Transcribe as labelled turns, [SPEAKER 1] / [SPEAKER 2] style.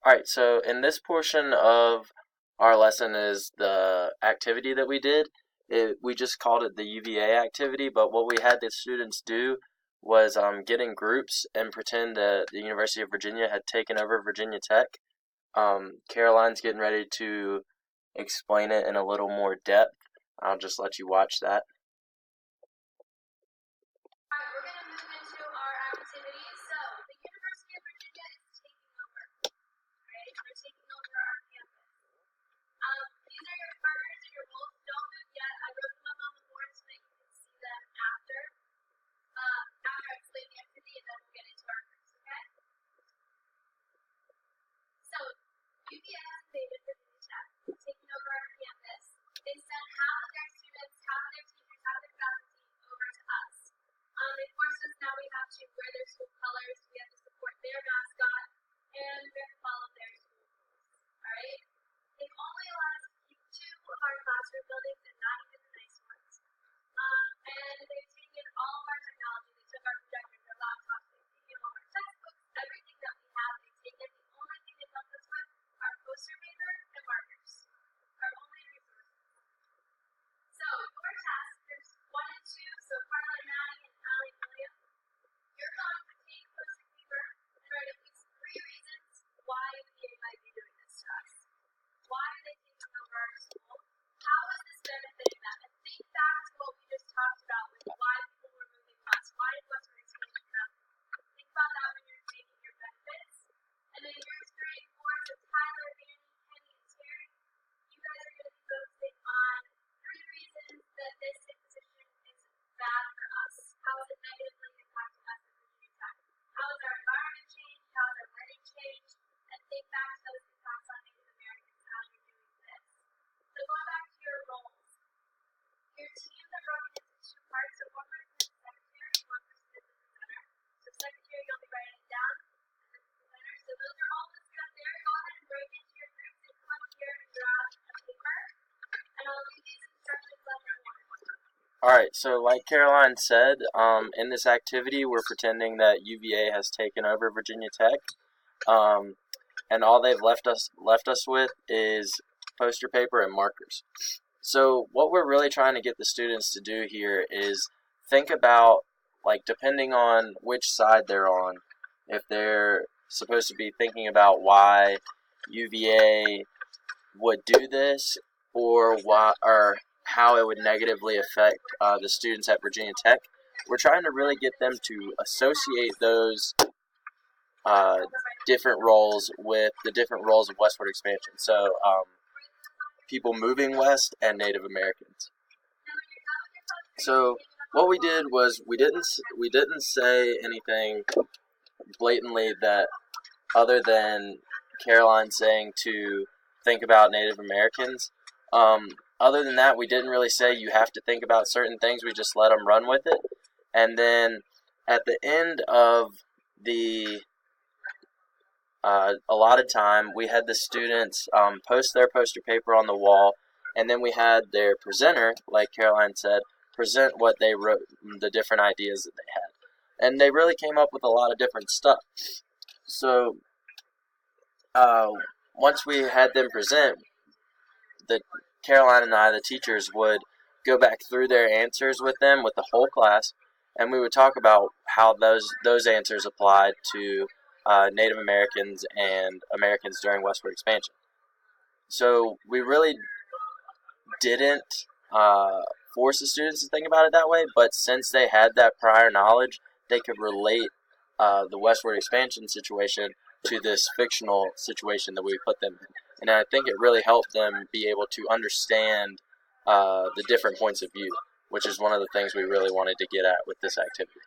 [SPEAKER 1] Alright, so in this portion of our lesson is the activity that we did. We just called it the UVA activity, but what we had the students do was get in groups and pretend that the University of Virginia had taken over Virginia Tech. Caroline's getting ready to explain it in a little more depth. I'll just let you watch that.
[SPEAKER 2] Alright, we're going to move into our activity. So, the University of Virginia is taking over. Right? They're taking over our campus. These are your markers and your rules. Don't move yet. I wrote them up on the board so that you can see them after I explain the activity, and then we'll get into our groups, okay? So, UVA has invaded Virginia Tech, taking over our campus. They sent half of their students, half of their teachers, half of their faculty over to us. They forced us now we have to wear their school colors, we have to support their mascot, and we have to follow their school rules. Alright? They've only allowed us to keep 2 of our classroom buildings and not even the nice ones. And they've taken all of our technology. They took our projectors, our laptops, they've taken all our textbooks, everything that we have, they've taken. The only thing they've left us with are poster paper and markers. Our only resources. So, your task, there's 1 and 2, so Carla and Maddie and Allie and William. You're going to take poster paper and write at least 3 reasons why UVA might be doing this to us. Why are they taking over our school? How is this benefiting them? And think back to what we just talked about with why people were moving west. Why did Westward expansion happen? Think about that when you're taking your benefits. And then years 3 and 4, so Tyler, Annie, Kenny, and Terry, you guys are going to be focusing on 3 reasons that this imposition is bad for us. How is it negatively impacting us at Virginia Tech? How has our environment changed? How has our learning changed? And think back to those impacts on Native Americans as you're doing this. So going back to your roles, your teams are broken into 2 parts. So one person is the secretary, one person is the presenter. So secretary, you'll be writing it down, and then the presenter. So those are all listed up there. Go ahead and break into your groups and come up here and grab a paper. And I'll leave these instructions on your board.
[SPEAKER 1] Alright, so like Caroline said, in this activity we're pretending that UVA has taken over Virginia Tech. And all they've left us with is poster paper and markers. So what we're really trying to get the students to do here is think about, like, depending on which side they're on, if they're supposed to be thinking about why UVA would do this, or how it would negatively affect the students at Virginia Tech. We're trying to really get them to associate those different roles with the different roles of westward expansion. So people moving west and Native Americans. So what we did was we didn't say anything blatantly that other than Caroline saying to think about Native Americans. Other than that, we didn't really say you have to think about certain things. We just let them run with it. And then at the end of the allotted time, we had the students post their poster paper on the wall, and then we had their presenter, like Caroline said, present what they wrote, the different ideas that they had. And they really came up with a lot of different stuff. So once we had them present, Caroline and I, the teachers, would go back through their answers with them, with the whole class, and we would talk about how those answers applied to Native Americans and Americans during westward expansion. So we really didn't force the students to think about it that way, but since they had that prior knowledge, they could relate the westward expansion situation to this fictional situation that we put them in. And I think it really helped them be able to understand the different points of view, which is one of the things we really wanted to get at with this activity.